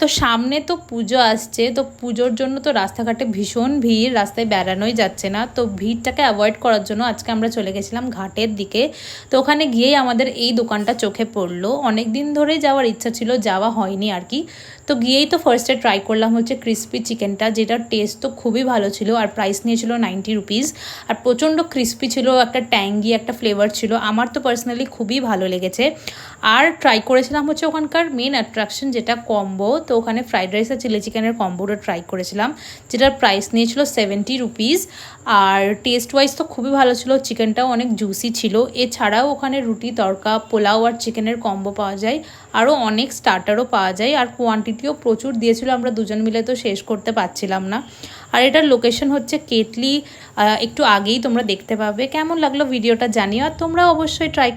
তো সামনে তো পুজো আসছে, তো পুজোর জন্য তো রাস্তাঘাটে ভীষণ ভিড়, রাস্তায় বেড়ানোই যাচ্ছে না। তো ভিড়টাকে অ্যাভয়েড করার জন্য আজকে আমরা চলে গেছিলাম ঘাটের দিকে। তো ওখানে গিয়েই আমাদের এই দোকানটা চোখে পড়লো। অনেক দিন ধরেই যাওয়ার ইচ্ছা ছিল, যাওয়া হয়নি আর কি। তো গিয়েই তো ফার্স্টে ট্রাই করলাম হচ্ছে ক্রিসপি চিকেনটা, যেটার টেস্ট তো খুবই ভালো ছিল। আর প্রাইস নিয়েছিল 90 রুপিস। আর প্রচণ্ড ক্রিসপি ছিল, একটা ট্যাঙ্গি একটা ফ্লেভার ছিল। আমার তো পার্সোনালি খুবই ভালো লেগেছে। আর ট্রাই করেছিলাম হচ্ছে ওখানকার মেন অ্যাট্রাকশন যেটা কম্বো। তো ওখানে ফ্রাইড রাইস আর চিলি চিকেনের কম্বোটা ট্রাই করেছিলাম, যেটার প্রাইস নিয়েছিল 70 রুপিস। আর টেস্ট ওয়াইজ তো খুবই ভালো ছিল, চিকেনটাও অনেক জুসি ছিল। এছাড়াও ওখানে রুটি তড়কা, পোলাও আর চিকেনের কম্বো পাওয়া যায়। আরও অনেক স্টার্টারও পাওয়া যায়, আর কোয়ান্টিটিও প্রচুর দিয়েছিল। আমরা দুজন মিলে তো শেষ করতে পারছিলাম না। আর এটার লোকেশন হচ্ছে কেটলি, একটু আগেই তোমরা দেখতে পাবে। কেমন লাগলো ভিডিওটা জানিও, আর তোমরা অবশ্যই ট্রাই করো।